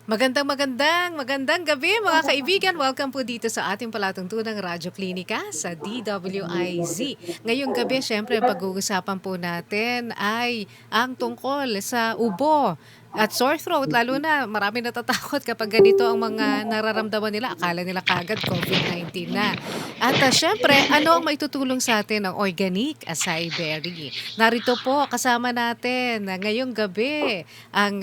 Magandang gabi mga kaibigan. Welcome po dito sa ating palatuntunang Radyo Klinika sa DWIZ. Ngayong gabi, syempre, pag-uusapan po natin ay ang tungkol sa ubo at sore throat. Lalo na marami natatakot kapag ganito ang mga nararamdaman nila. Akala nila kagad COVID-19 na. At syempre, ano ang maitutulong sa atin ng Organic Acai Berry? Narito po kasama natin ngayong gabi ang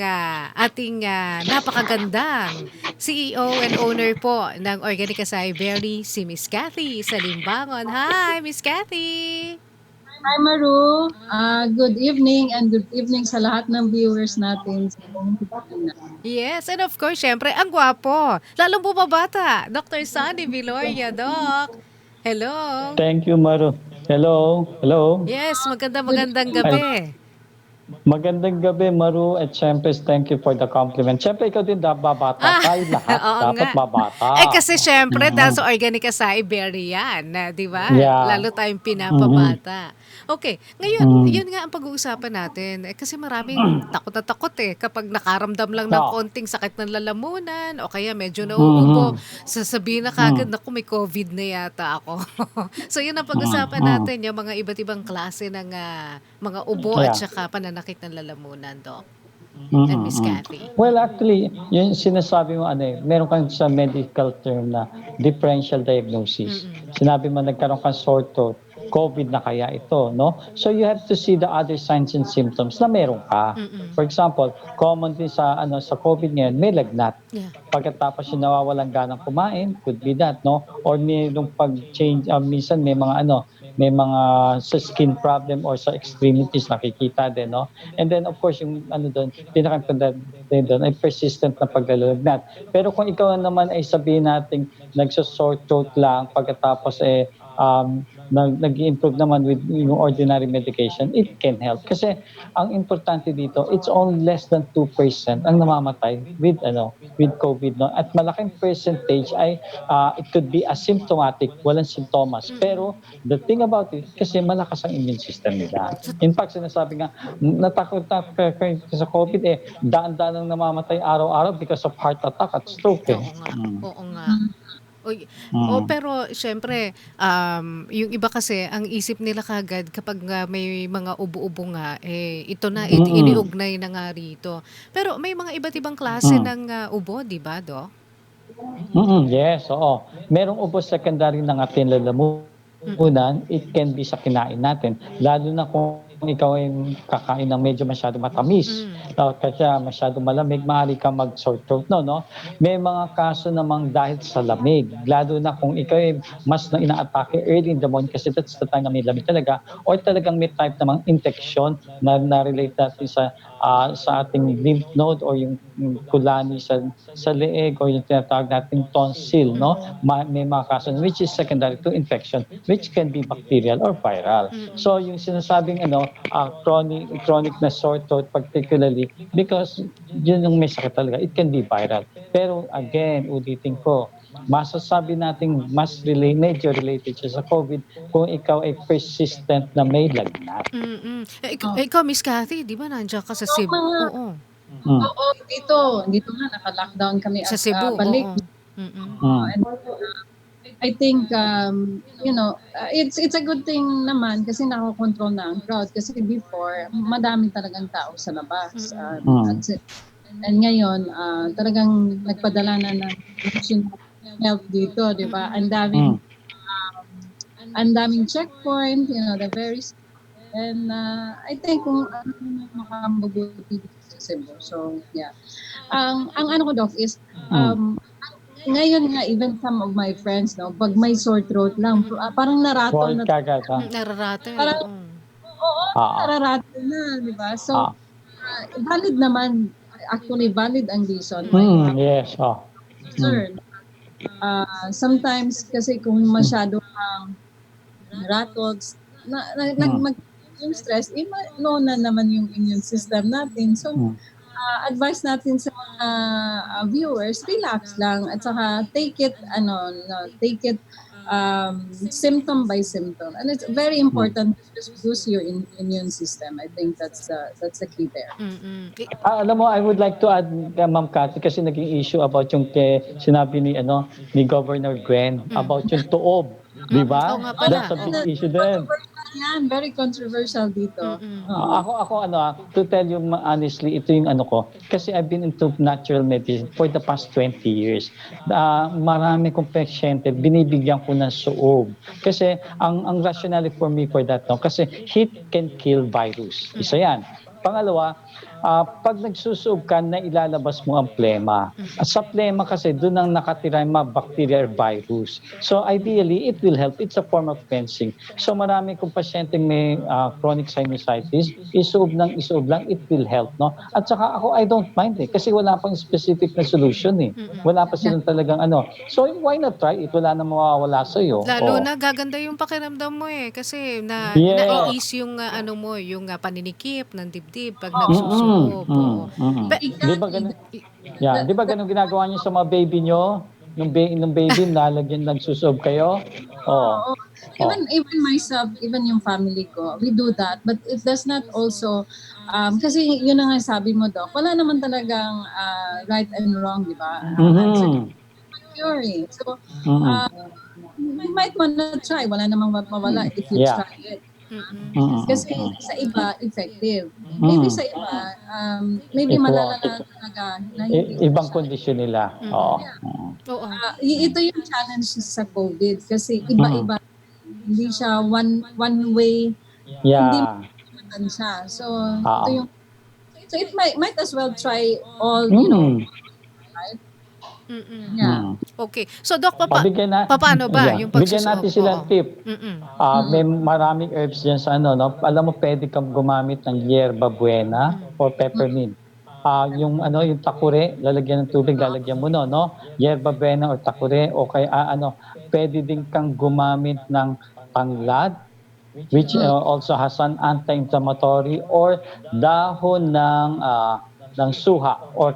ating napakagandang CEO and owner po ng Organic Acai Berry, si Miss Cathy Salimbangon. Hi, Miss Cathy! Hi Maru, good evening and good evening sa lahat ng viewers natin sa buong Pilipinas. Yes, and of course, syempre, ang gwapo. Lalong bumabata, Dr. Sunny Viloria, Doc. Hello. Thank you, Maru. Hello. Hello. Yes, Good magandang evening, Ay, gabi. magandang gabi, Maru. At syempre, thank you for the compliment. Syempre, ikaw din babata. Ah, Tayo lahat oo dapat nga. babata. Kasi syempre dahil Mhm. sa Organic Acai Berry yan, 'di ba? Yeah. Lalo tayong Mhm. pinapabata. Okay, ngayon, Mhm. yun nga ang pag-uusapan natin. Kasi maraming takot na takot kapag nakaramdam lang ng No. konting sakit ng lalamunan o kaya medyo nauubo, Mhm. sasabihin na kagad, Mhm. naku, may COVID na yata ako. So yun ang pag-usapan Mhm. natin, yung mga iba't ibang klase ng mga ubo at Yeah. saka pananakit ng lalamunan, Doc and Mhm. Miss Mhm. Cathy. Well, actually, yung sinasabi mo, meron kang sa medical term na differential diagnosis. Mm-mm. Sinabi mo, nagkaroon kang sore throat, COVID na kaya ito, no? So you have to see the other signs and symptoms na meron ka. Mm-mm. For example, common din sa COVID ngayon, may lagnat. Yeah. Pagkatapos yung nawawalan ganang kumain, could be that, no? Or nung pag-change, minsan may mga sa skin problem or sa extremities nakikita din, no? And then, of course, yung doon, pinaka-importante doon ay persistent na paglalagnat. Pero kung ikaw naman ay sabihin nating nagso-sore throat lang, pagkatapos nag-i-improve naman with yung ordinary medication, it can help. Kasi ang importante dito, it's only less than 2% ang namamatay with COVID, no? At malaking percentage ay it could be asymptomatic, walang simptomas. Mm. Pero the thing about it, kasi malakas ang immune system nila. So In fact, sinasabi nga, natakot na sa COVID daan-daan ang namamatay araw-araw because of heart attack at stroke eh. oo nga, Mm. oo nga. Mm. Uy, Mm. pero siyempre, yung iba kasi ang isip nila kaagad kapag nga may mga ubo-ubo nga, ito na Mm. iniugnay na nga rito. Pero may mga iba't ibang klase Mm. ng ubo, 'di ba, Doc? Yes, oo. Merong ubo secondary ng ating Mm. lalamunan, it can be sa kinain natin, lalo na kung ikaw ay kakain ng medyo masyadong matamis, Hmm. kasi masyadong malamig, maaari kang mag-sore throat, no? May mga kaso namang dahil sa lamig, lalo na kung ikaw ay mas na inaatake early in the morning kasi that's the time na may lamig talaga or talagang may type namang infection na relate natin sa ating lymph node or yung kulani sa leeg or yung tinatawag nating tonsil, no? Mm. May mga kaso which is secondary to infection, which can be bacterial or viral. Mm. So yung sinasabing chronic na sore throat particularly because yun yung may sakit talaga, it can be viral. Pero again, ulitin ko, masasabi nating medyo related siya sa COVID kung ikaw ay persistent na may lagnat. Mm. Oh, Ikaw, Miss Cathy, 'di ba nandiyan ka sa so mga Oo, Mm. oo, dito nga naka-lockdown kami sa Cebu, balik. oo. Mm. Mm. And I think it's a good thing naman kasi nakokontrol na ang crowd kasi before madami talagang tao sa labas. Mm. Mm. And ngayon talagang nagpadala na ng national health dito, 'di ba? Mm. Mm. Ang daming checkpoint, the very and I think kung ano naman makamabuti dito sa Cebu. So, yeah. Ang ano ko, Doc, is Mm. ngayon nga, even some of my friends, no, pag may sore throat lang, Mm. parang naratol Worried na, kagad, ha? Nararatel, parang, oo. oo, Oo. nararatol na, di ba? So, Oo. valid naman, actually valid ang reason why you Mm. have Yes, oh. Mm. concern. Sometimes kasi kung masyado kang rattled, Mm. yung stress, low na naman yung immune system natin. So, Mm. advice natin sa viewers, relax lang at saka take it symptom by symptom. And it's very important to just boost your immune system. I think that's the key there. Mm-mm. Alam mo, I would like to add, Ma'am Cathy, kasi naging issue about yung sinabi ni Governor Gwen about yung tuob. Di ba? Oo nga pala. That's a big Oo. issue din. Yan, very controversial dito. Mm-mm. Oo. To tell you honestly, ito yung ko. Kasi I've been into natural medicine for the past 20 years. Marami kong pasyente, binibigyan ko ng suob. Kasi ang rationale for me for that, no? Kasi heat can kill virus. Isa yan. Pangalawa, pag nagsusuob ka, na ilalabas mo ang plema. At sa plema kasi, doon ang nakatira yung mga bacteria or virus. So ideally, it will help. It's a form of cleansing. So marami kong pasyente may chronic sinusitis, isuob lang, it will help. No? At saka ako, I don't mind kasi wala pang specific na solution eh. Wala pa silang talagang So why not try it? Wala na mawawala sa'yo. Lalo na gaganda yung pakiramdam mo kasi Yes. nai-ease yung yung paninikip ng dibdib pag nagsusuob. Oo. Di ba ganun? Yeah, di ba ganun ginagawa niyo sa mga baby niyo? Nung baby, nagsusuob kayo? Oo. Even myself, even yung family ko, we do that. But it does not also, kasi yun na nga sabi mo, Doc, wala naman talagang right and wrong, di ba? Theory. So, you might wanna try. Wala namang mawala if you try it. Kasi sa iba, effective. Maybe sa iba, maybe malala na talaga. Na Ibang kondisyon nila. Oo. Oo. Ito yung challenge sa COVID kasi iba-iba. Hindi siya one way. Hindi mo siya. So, ito yung it might as well try all, right? Yeah. Okay. So, Doc, Bigyan paano ba yung pagsusuob? Bigyan natin sila ng tip. May maraming herbs dyan sa no? Alam mo, pwede kang gumamit ng yerba buena or peppermint. Yung takure, lalagyan ng tubig, lalagyan mo no? Yerba buena or takure, o kaya pwede din kang gumamit ng tanglad, which also has an anti-inflammatory, or dahon ng suha or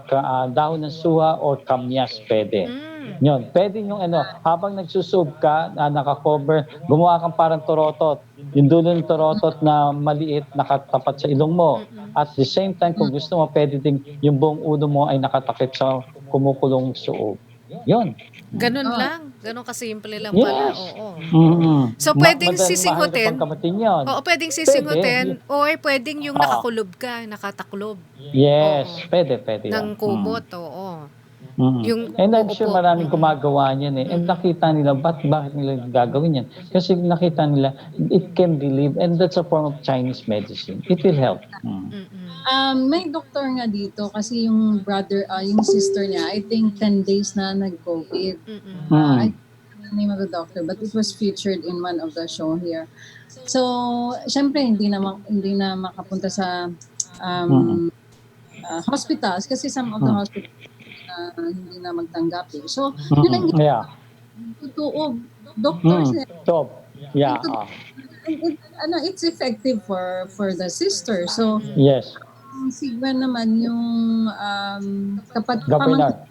dahon ng suha or kamyas pwede. Yun, pwede yung habang nagsusuob ka, naka-cover, gumawa kang parang torotot. Yung dulo ng torotot na maliit, nakatapat sa ilong mo. At the same time, kung gusto mo, pwede din yung buong ulo mo ay nakatakip sa kumukulong suob. Yun. Ganun lang. Ganun kasimple lang Yes. pala. Oo. So, Mahal pwedeng na sisingutin. pangkamatin yun. Oo, pwedeng sisingutin. O pwedeng yung nakakulob ka, nakataklob. Yes, pwede Ng yan. kumot, oo. Yung And I'm sure uupo. maraming gumagawa niyan eh. And nakita nila, bakit nila gagawin yan? Kasi nakita nila, it can relieve, and that's a form of Chinese medicine. It will help. May doktor nga dito kasi yung yung sister niya, I think 10 days na nag-COVID. I don't know the name of the doctor, but it was featured in one of the show here. So, syempre hindi na makapunta sa hospitals kasi some of the hospitals hindi na magtanggap eh. So, yun ang tutuog. Doctors Yeah. it's effective for the sister. So, Yes. si Gwen naman yung Governor.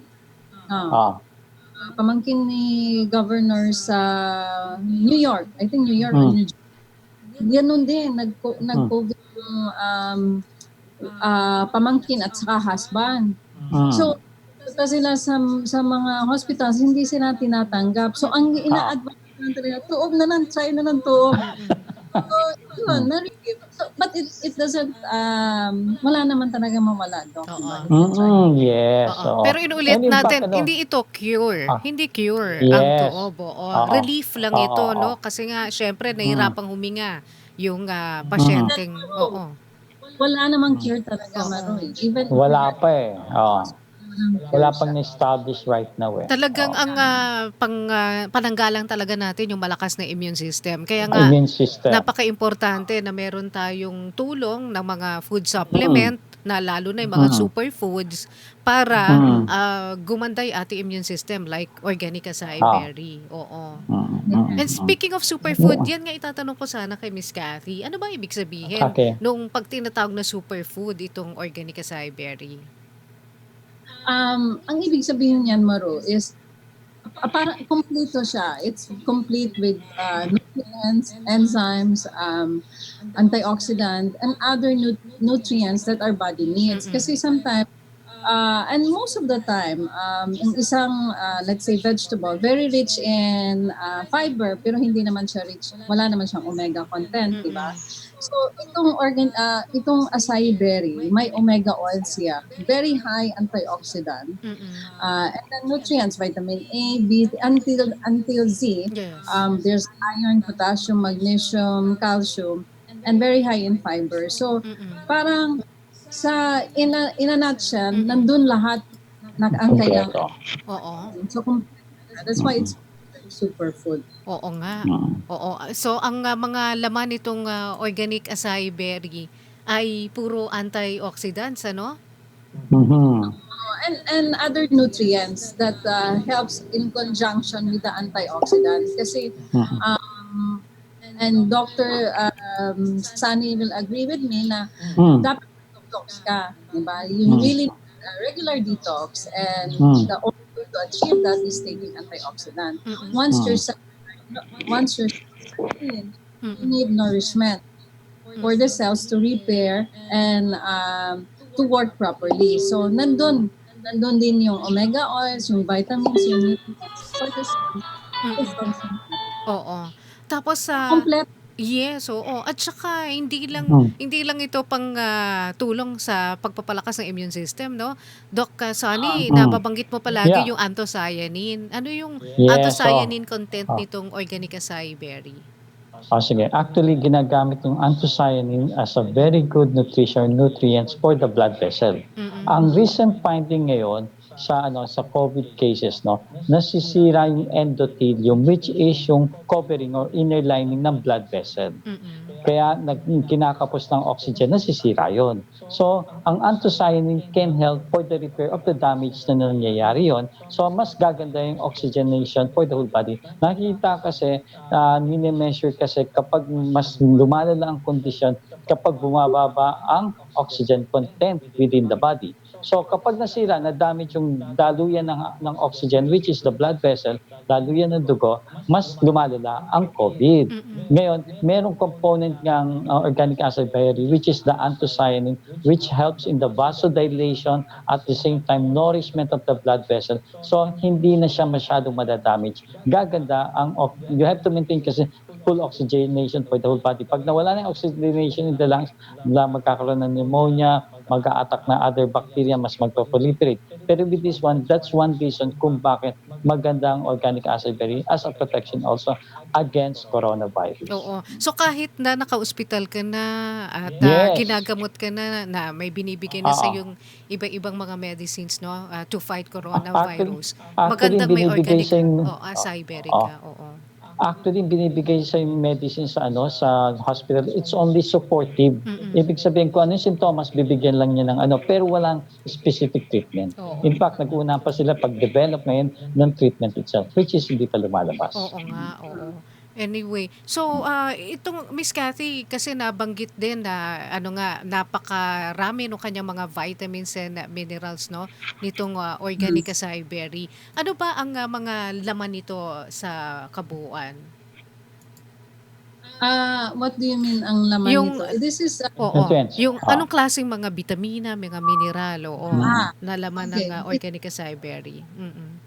pamangkin ni governor sa New York. I think New York or New Jersey. Ganun din, nag-COVID yung pamangkin at saka husband. So, sila sa mga hospitals, hindi sila tinatanggap. So, ang ina-advise lang talaga, tuog na lang, try na ng tuog. So, yun, na-relieve. So, but it doesn't, wala naman talaga mawala, Doc. Yes. Pero inulit natin, hindi ito cure. Hindi cure ang tuob. Relief lang ito, no? Kasi nga, syempre, nahirapang huminga yung pasyenteng. Wala namang cure talaga, Maro. Even wala pa eh. Wala pang na-establish right now eh. Talagang ang pananggalang talaga natin yung malakas na immune system. Kaya nga, napaka-importante na meron tayong tulong ng mga food supplement na lalo na yung mga superfoods para gumanda yung ating immune system like organic acai berry. Oo. And speaking of superfood, yan nga itatanong ko sana kay Miss Cathy. Ano ba ibig sabihin nung pag tinatawag na superfood itong organic acai berry? Ang ibig sabihin niyan, Maro, is parang kompleto siya. It's complete with nutrients, enzymes, antioxidant, and other nutrients that our body needs. Mm-mm. Kasi sometimes, and most of the time, yung isang, let's say, vegetable, very rich in fiber, pero hindi naman siya rich, wala naman siyang omega content, di ba? Mm-mm. So, itong acai berry, may omega oil siya. Very high antioxidant. Mm-mm. And then nutrients, vitamin A, B, until Z. Yes. There's iron, potassium, magnesium, calcium, and very high in fiber. So, Mm-mm. parang in a nutshell, Mm-mm. nandun lahat na ang kailangan. Kompleto. Oo. So, that's why it's superfood. Oo nga. Mm. Oo. So, ang mga laman nitong organic acai berry ay puro antioxidants, ano? Mhm. And other nutrients that helps in conjunction with the antioxidants. Kasi, Mhm. and Dr. Sunny will agree with me na Mm. dapat detox ka, di ba? You Mm. really need a regular detox, and Mm. the only way to achieve that is taking antioxidant. Mm-mm. Once Mm. you're clean, you Mm-mm. need nourishment for the cells to repair and to work properly. So nandun din yung omega oils, yung vitamins, yung nutrients for the cells to Mm-mm. function. Oo. Tapos Complete. yes, oo. At saka Mm. hindi lang ito pang tulong sa pagpapalakas ng immune system, no? Doc Sunny, Mm. nababanggit mo palagi Yeah. yung anthocyanin. Ano yung Yes. So, anthocyanin content oh. nitong organic acai berry? Sige. Actually, ginagamit yung anthocyanin as a very good nutrients for the blood vessel. Mm-mm. Ang recent finding ngayon sa COVID cases, no, nasisira yung endothelium, which is yung covering or inner lining ng blood vessel. Mm-mm. Kaya kinakapos ng oxygen, nasisira yon. So, ang anthocyanin can help for the repair of the damage na nangyayari yon. So, mas gaganda yung oxygenation for the whole body. Nakikita kasi, mini-measure kasi kapag mas lumalala ang kondisyon, kapag bumababa ang oxygen content within the body. So, kapag nasira, na-damage yung daluyan ng oxygen, which is the blood vessel, daluyan ng dugo, mas lumalala ang COVID. Mm-mm. Ngayon, merong component ng organic acid berry, which is the anthocyanin, which helps in the vasodilation, at the same time nourishment of the blood vessel. So hindi na siya masyadong madadamage. Gaganda you have to maintain kasi full oxygenation for the whole body. Pag nawala na yung oxygenation in the lungs, magkakaroon ng pneumonia, mag-a-attack na other bacteria, mas magpo-proliferate. Pero with this one, that's one reason kung bakit maganda ang organic acid berry as a protection also against coronavirus. Oo. So kahit na naka-ospital ka na at Yes. ginagamot ka na may binibigay na sa Oo. yung iba-ibang mga medicines, no, to fight Actually, coronavirus. Magandang may binibigay organic sa yung, acai berry Oo. ka. Oo. Actually, binibigay sa yung medicine sa hospital, it's only supportive. Mm-mm. Ibig sabihin kung ano yung sintomas, bibigyan lang niya ng pero walang specific treatment. Oo. In fact, nag-una pa sila pag-develop ngayon ng treatment itself, which is hindi pa lumalabas. Oo nga, oo. Anyway, so itong Miss Cathy kasi nabanggit din na napakarami ng kanyang mga vitamins and minerals, no, nitong organic acai berry. Ano ba ang mga laman nito sa kabuuan? What do you mean ang laman Yung nito? This is Oo, Nutrients. yung anong klaseng mga bitamina, mga mineral, oo, na laman ng okay. organic acai berry? Mm-mm.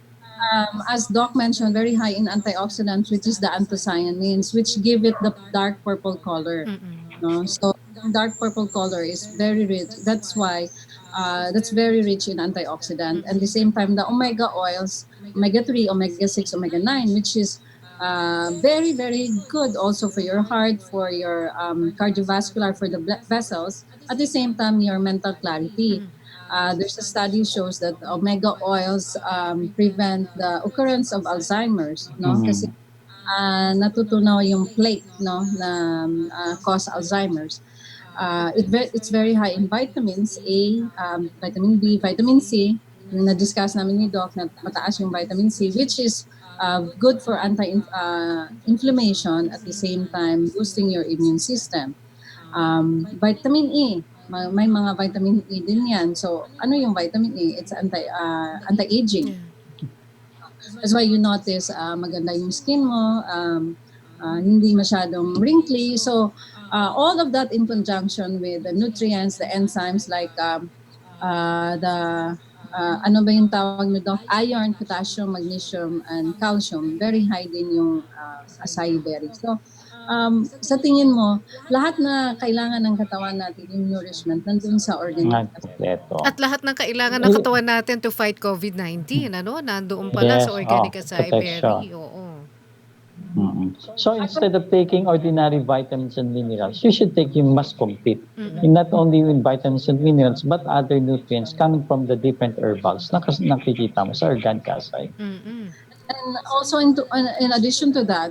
As Doc mentioned, very high in antioxidants, which is the anthocyanins, which give it the dark purple color. Mm-mm. No? So the dark purple color is very rich. That's why that's very rich in antioxidant. And at the same time, the omega oils, omega-3, omega-6, omega-9, which is very, very good also for your heart, for your cardiovascular, for the blood vessels. At the same time, your mental clarity. There's a study shows that omega oils prevent the occurrence of Alzheimer's, no? Mhm. Kasi natutunaw yung plaque, no, na cause Alzheimer's. It's very high in vitamins A, vitamin B, vitamin C. Yung na-discuss namin ni Doc na mataas yung vitamin C, which is good for anti-inflammation, at the same time boosting your immune system. Vitamin E, may mga vitamin E din yan. So, ano yung vitamin E? It's anti-aging. Yeah. That's why you notice maganda yung skin mo, hindi masyadong wrinkly. So, all of that in conjunction with the nutrients, the enzymes like the ano ba yung tawag na doc? Iron, potassium, magnesium, and calcium. Very high din yung acai berry. So, sa tingin mo, lahat na kailangan ng katawan natin, yung nourishment, nandun sa organic. Kompleto. At lahat ng kailangan ng katawan natin to fight COVID-19, ano? Nandoon pala Yes, sa organic acai protection. berry. Oo. So instead of taking ordinary vitamins and minerals, you should take yung mas complete. Not only with vitamins and minerals, but other nutrients coming from the different herbals na nakikita mo sa organic acai. Mm-mm. And also in addition to that,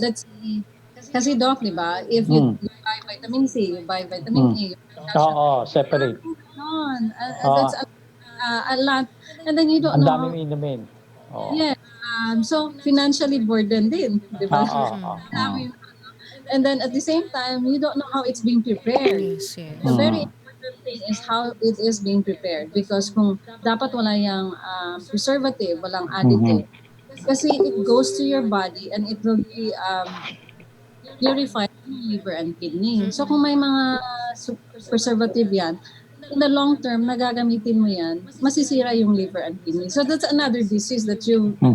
let's see, kasi Doc, di ba, if you buy vitamin C, you buy vitamin A, you buy calcium, Oo, separate. yun. That's a lot. And then you don't Ang know daming inumin. Oo. yes. So financially burdened din, di ba? Oo. And then at the same time, you don't know how it's being prepared. Yes, yes. The very important thing is how it is being prepared, because kung dapat wala yung preservative, walang additive, kasi it goes to your body and it will be purified yung liver and kidney. So kung may mga preservative yan, in the long term, nagagamitin mo yan, masisira yung liver and kidney. So that's another disease that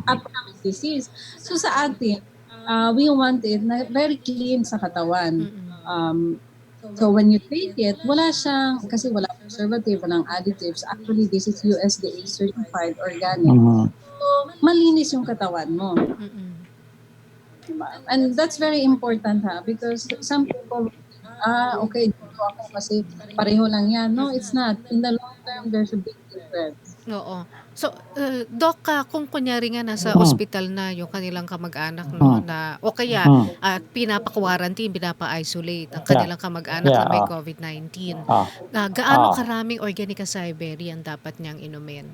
upcoming disease. So sa atin, we want it na very clean sa katawan. So when you take it, wala siyang, kasi wala preservative, walang additives. Actually, this is USDA certified organic. So malinis yung katawan mo. Diba? And that's very important because some people, okay, dito ako kasi pareho lang yan. No, it's not. In the long term, there's a big difference. Oo. So, Doc, kung kunyari nga nasa ospital na yung kanilang kamag-anak, no, na, o kaya pinapa-quarantine, pinapa-isolate ang kanilang kamag-anak na may COVID-19, gaano karaming organic acai berry ang dapat niyang inumin?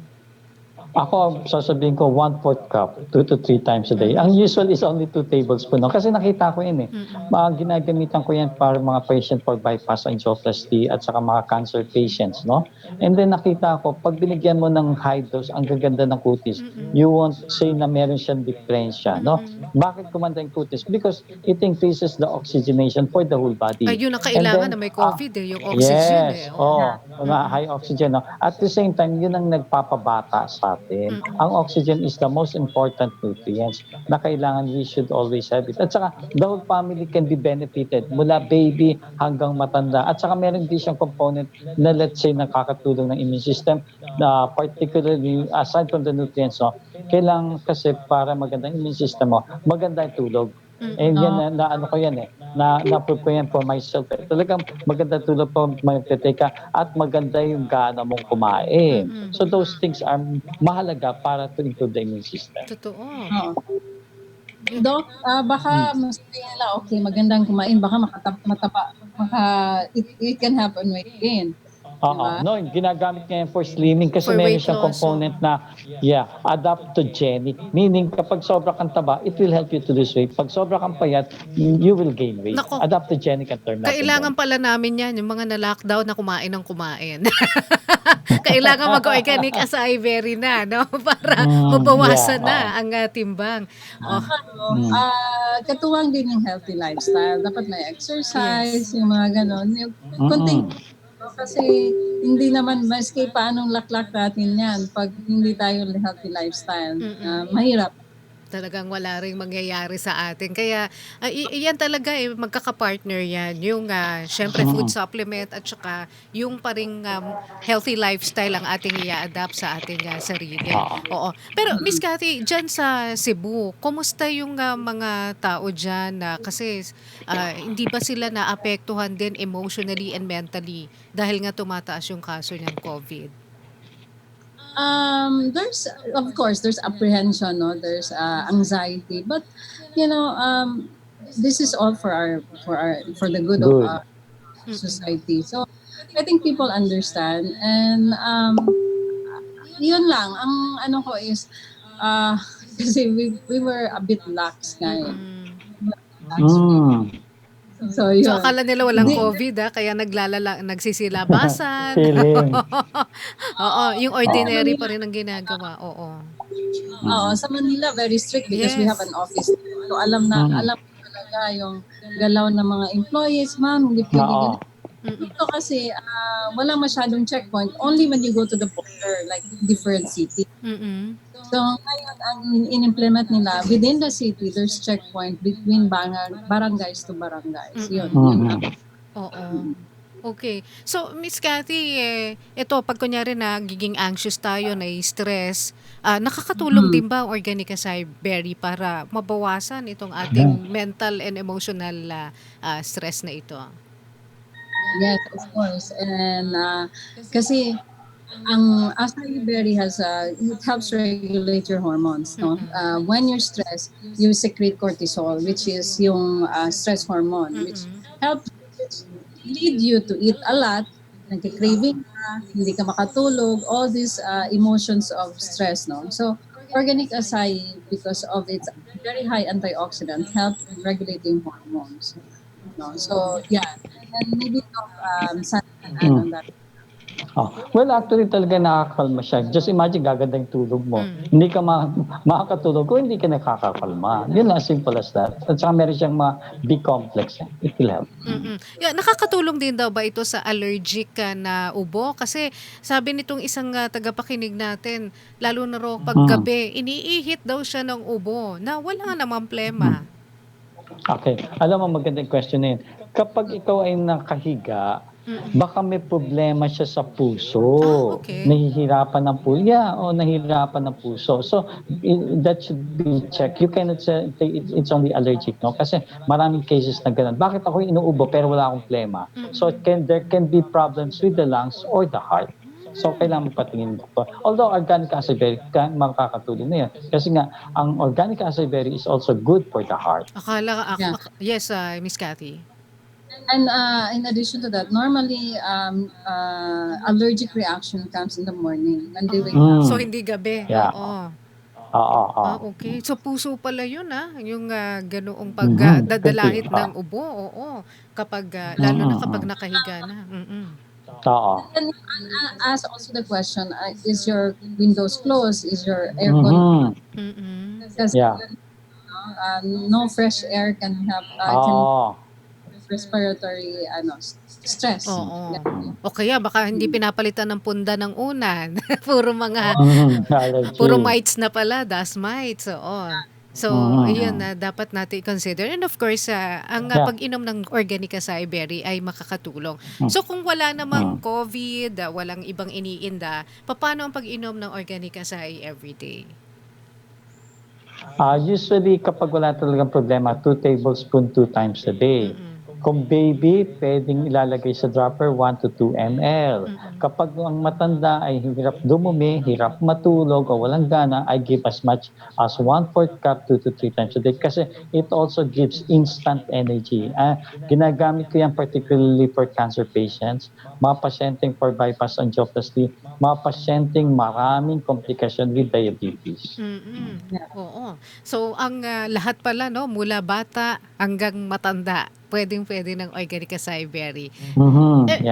Ako, sasabihin ko 1/4 cup, 2 to 3 times a day. Ang usual is only 2 tablespoon. No? Kasi nakita ko yun eh. Ginagamitan ko yan para mga patient for bypass angioplasty at saka mga cancer patients. No? And then nakita ko, pag binigyan mo ng high dose, ang gaganda ng kutis, you won't say na meron siyang diferensya. No? Bakit kumanda yung kutis? Because it increases the oxygenation for the whole body. Ayun ang kailangan na may COVID yung oxygen. Yes, high oxygen. No? At the same time, yun ang nagpapabata sa atin. Ang oxygen is the most important nutrients na kailangan we should always have it. At saka, the whole family can be benefited mula baby hanggang matanda. At saka meron din siyang component na let's say nakakatulong ng immune system, particularly aside from the nutrients, no, kailangan kasi para magandang immune system mo, maganda yung tulog. And yan, ano ko yan eh, na-prove ko yan for myself eh. Talagang maganda tulog po magteteka at maganda yung gana mong kumain. So those things are mahalaga para to improve the immune system. Totoo. Doc, baka masabi nila, okay, magandang kumain, baka it can happen weight gain. No, ginagamit niya yan for slimming kasi For meron weight siyang loss, component na adaptogenic. Meaning kapag sobra kang taba, it will help you to lose weight. Pag sobra kang payat, you will gain weight. Nako. Adaptogenic ang term natin. Kailangan pala namin yan, yung mga na-lockdown na kumain ng kumain. Kailangan mag-organic acai berry na, no? Para mabawasan na ang timbang. Katuwang din yung healthy lifestyle. Dapat may exercise, yung mga ganon. Yung konting kasi hindi naman maski paanong laklak natin yan pag hindi tayo healthy lifestyle. Mahirap. Talagang wala ring mangyayari sa atin. Kaya iyan talaga magkaka-partner yan. Yung syempre food supplement at saka yung paring healthy lifestyle ang ating i-adapt sa ating sarili. Oo. Pero Miss Cathy, dyan sa Cebu, kumusta yung mga tao dyan kasi hindi ba sila naapektuhan din emotionally and mentally dahil nga tumataas yung kaso ng COVID? There's of course there's apprehension, no? There's anxiety, but you know, this is all for the good of our society. So I think people understand, and yun lang ang ano ko is kasi we were a bit lax nga. So akala nila walang COVID kaya nagsisilabasan. Feeling. Oo, yung ordinary pa rin ang ginagawa. Oo. Oo, sa Manila very strict because we have Yes. an office. So alam talaga yung galaw ng mga employees, ma'am, hindi pwede Oo. ganito. Dito kasi wala masyadong checkpoint only when you go to the border like different city. Mm-mm. So ngayon ang in-implement nila within the city there's checkpoint between barangays to barangays. Yun. Mm-mm. Oo. Okay. So, Miss Cathy, ito, pag kunyari nagiging anxious tayo, na-stress, nakakatulong din ba ang Organic Acai Berry para mabawasan itong ating mental and emotional stress na ito? Yes, of course. And kasi ang acai berry it helps regulate your hormones, no? When you're stressed, you secrete cortisol, which is yung stress hormone, which helps lead you to eat a lot, nagka-craving ka, hindi ka makatulog, all these emotions of stress, no? So, organic acai, because of its very high antioxidant, helps in regulating hormones. No? So, yeah. And maybe something can add on that. Oh. Well, actually talaga nakakakalma siya. Just imagine, gaganda yung tulog mo. Hindi ka makakatulog kung hindi ka nakakakalma. Yun lang, simple as that. At saka meron siyang mga B-complex. It will help. Yeah, nakakatulong din daw ba ito sa allergic na ubo? Kasi sabi nitong isang tagapakinig natin, lalo na raw pag gabi, iniihit daw siya ng ubo na wala namang plema. Okay. Alam mo, magandang question na yun. Kapag ikaw ay nakahiga, baka may problema siya sa puso. Okay. Nahihirapan ng puso. Yeah, nahihirapan ng puso. So, that should be checked. You cannot say it's only allergic, no? Kasi maraming cases na ganun. Bakit ako inuubo pero wala akong plema? So, there can be problems with the lungs or the heart. So, kailangan magpatingin ng doktor. Although, organic acai berry, makakatulong na yan. Kasi nga, ang organic acai berry is also good for the heart. Yes, Miss Cathy. And in addition to that, normally allergic reaction comes in the morning when they wake up. So, hindi gabi. Yeah. Oo. Okay. So, puso pala yun, yung ganoong pagdadalahit ng ubo. Oo. Kapag, lalo na kapag nakahiga na. Oo. And ask also the question, is your windows closed? Is your aircon? Because no fresh air can help respiratory stress. Oo. O kaya baka hindi pinapalitan ng punda ng unan. Puro mga puro mites na pala, dust mites. Oo. So, ayun na dapat natin i-consider. And of course, ang pag-inom ng organic acai berry ay makakatulong. So, kung wala namang COVID, walang ibang iniinda, paano ang pag-inom ng organic acai everyday? Usually, kapag wala talagang problema, 2 tablespoons 2 times a day. Kung baby, pwedeng ilalagay sa dropper 1 to 2 ml. Kapag ang matanda ay hirap dumumi, hirap matulog, o walang gana, I give as much as 1/4 cup 2 to 3 times a day kasi it also gives instant energy. Ginagamit ko yan particularly for cancer patients, mga pasyenteng for bypass angioplasty, mga pasyenteng maraming komplikasyon with diabetes. Oo. So, ang lahat pala, no, mula bata hanggang matanda, pwedeng-pwede ng organic acai berry.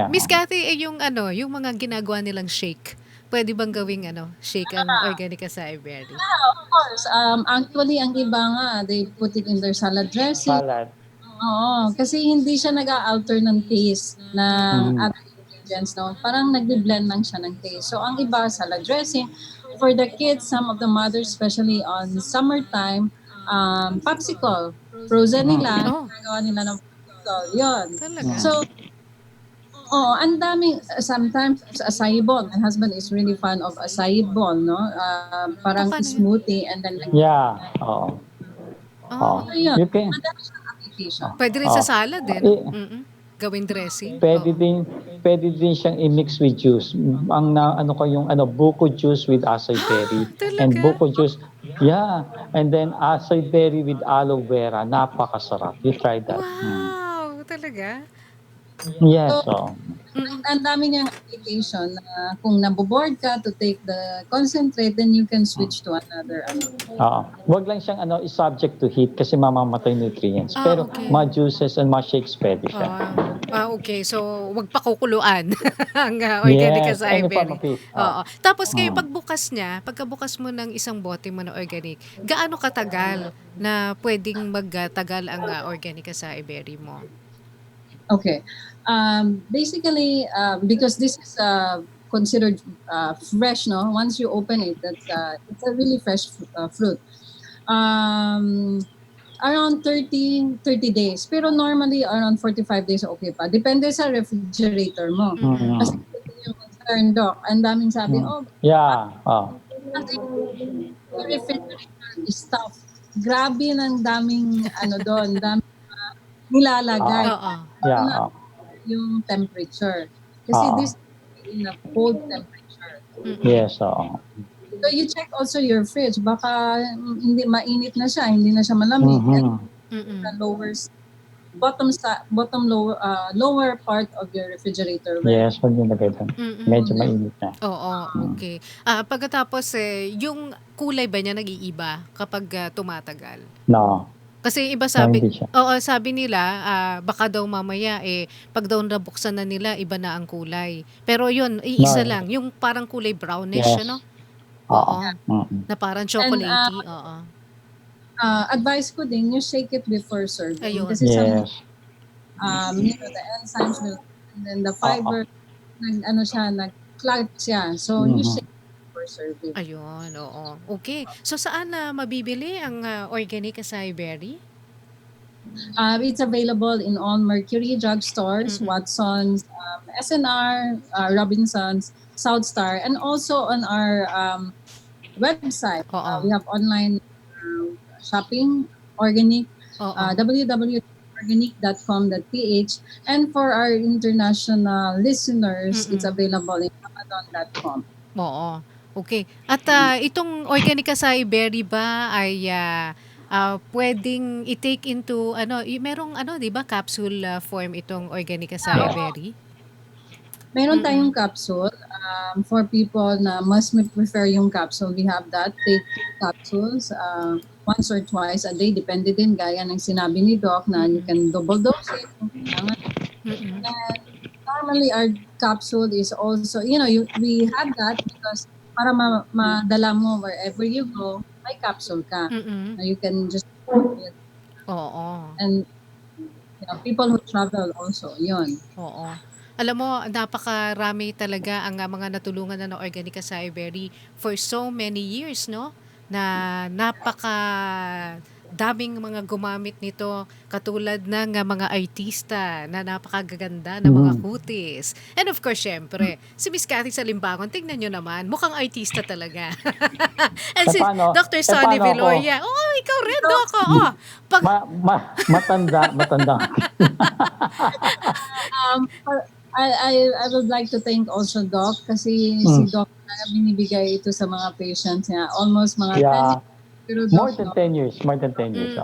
Miss Cathy, yung mga ginagawa nilang shake, pwede bang gawing shake ang organic acai berry? Yeah, of course. Actually, ang iba nga, they put it in their salad dressing. Salad. Oo, kasi hindi siya nag-a-alter ng taste ng other ingredients, no? Parang nag-blend lang siya ng taste. So, ang iba, salad dressing. For the kids, some of the mothers, especially on summertime, popsicle. Frozen nila, nagawa nila ng popsicle. Yun. Talaga? So, ang daming, sometimes acai bowl. My husband is really fan of acai bowl, no? Parang smoothie and then Oo. Ayun. You can, Madami siyang application. Pwede rin sa salad din. Gawing dressing. pwede din siyang i-mix with juice. Ang yung buko juice with acai berry. And Talaga? buko juice, and then acai berry with aloe vera, napakasarap. You try that. Wow! Talaga? Yes, So, oo. ang dami niyang application na kung naboboard ka to take the concentrate, then you can switch to another. Oo. Wag lang siyang i-subject to heat kasi mamamatay nutrients. Pero Okay. mga juices and mga shakes pwede siya. Okay. So, wag pakukuluan ang organic Yes, acai any form berry. of heat. Oo. Tapos kayo Mm. pagkabukas mo ng isang bote mo na organic, gaano katagal na pwedeng magtagal ang organic acai berry mo? Okay. Basically, because this is considered fresh, no? Once you open it, it's a really fresh fruit. Around 30 days. Pero normally, around 45 days, okay pa. Depende sa refrigerator mo. Kasi ito yung concern, Doc. Ang daming sabi, Yeah. kasi yung refrigerator is tough. Grabe ng daming, doon, daming nilalagay. Oo. Yeah. Yung temperature. Kasi this is in a cold temperature. Yes, oo. So you check also your fridge. Baka hindi mainit na siya, hindi na siya malamig. The lower part of your refrigerator. Yes, pag nilagay doon. Medyo mainit na. Oo, okay. Pagkatapos yung kulay ba niya nag-iiba kapag tumatagal? No. Kasi iba Hindi siya. sabi nila, baka daw mamaya pag daw nabuksan na nila, iba na ang kulay. Pero yun, iisa No. lang, yung parang kulay brownish, Yes. ano? Oo. Na parang chocolatey, oo. Advice ko din, you shake it before serving. Ayun. Kasi Yes. the enzymes will, and then the fiber, nag-clot siya. So you shake it before serving. Ayun, oo. Okay. So saan mabibili ang organic acai berry? It's available in all Mercury drugstores, Watsons, SNR, Robinsons, Southstar, and also on our website. We have online shopping, organic, www.organic.com.ph, and for our international listeners, it's available in amazon.com. Oo. Okay. At itong organic acai berry ba ay pwedeng i-take into merong 'di ba capsule form itong organic acai berry? Meron tayong capsule for people na mas prefer yung capsule. We have that. Take capsules once or twice a day. Depende din, gaya ng sinabi ni Doc, na you can double dose it. And normally, our capsule is also, we have that because para madala mo wherever you go, may capsule ka. You can just and people who travel also, yun. Oo. Alam mo, napakarami talaga ang mga natulungan na ng organic acai berry for so many years, no? Na daming mga gumamit nito, katulad ng mga artista na napakagaganda ng mga kutis. And of course, syempre, si Miss Cathy Salimbangon, tingnan nyo naman, mukhang artista talaga. And si Dr. Sonny Villoria, ikaw rin, Doc. Matanda. I would like to thank also Doc kasi si Doc na binibigay ito sa mga patients niya. Almost mga 10 years. More than 10 years.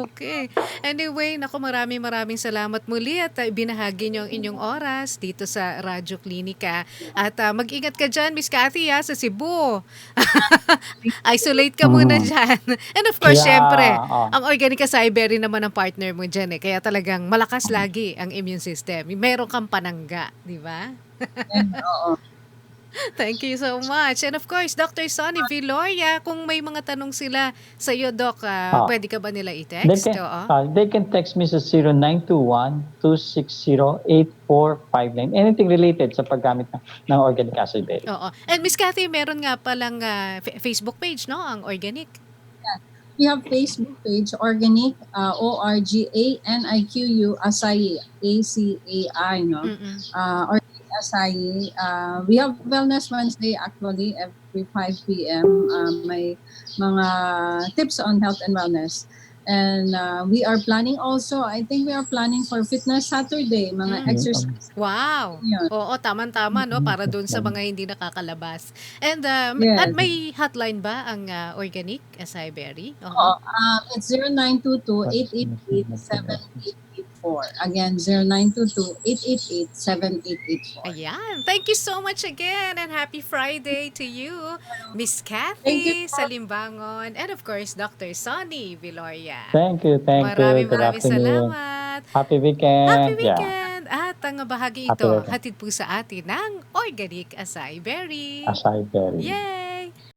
Okay. Anyway, maraming salamat muli at ibinahagi niyo ang inyong oras dito sa Radyo Klinika. At mag-ingat ka dyan, Miss Cathy, sa Cebu. Isolate ka muna dyan. And of course, syempre, ang organic acai berry naman ang partner mo dyan. Kaya talagang malakas lagi ang immune system. Meron kang panangga, di ba? Oo. Thank you so much. And of course, Dr. Sonny Villoria, kung may mga tanong sila sa iyo, Doc, pwede ka ba nila i-text? They can text me sa 0921-260-8459. Anything related sa paggamit ng organic acai berry. Oo. And Miss Cathy, meron nga palang Facebook page, no? Ang organic. We have Facebook page, Organic, ORGANIQU, Acai, ACAI, no? Organic Acai. We have Wellness Wednesday actually every 5 p.m. May mga tips on health and wellness. And we are planning also, I think we are planning for Fitness Saturday, mga exercise. Wow! Yun. Oo, tama-tama, no? Para doon sa mga hindi nakakalabas. And Yes. at may hotline ba ang organic acai berry? It's 0922-888-7884. Again, 0922-888-7884. Ayan. Thank you so much again and happy Friday to you, Miss Thank you Kathy po. Salimbangon, and of course, Dr. Sonny Viloria. Thank you. Maraming Good maraming afternoon. salamat. Happy weekend. Happy Yeah, weekend! At ang bahagi happy ito, weekend. hatid po sa atin ng Organic Acai Berry. Acai berry. Yay!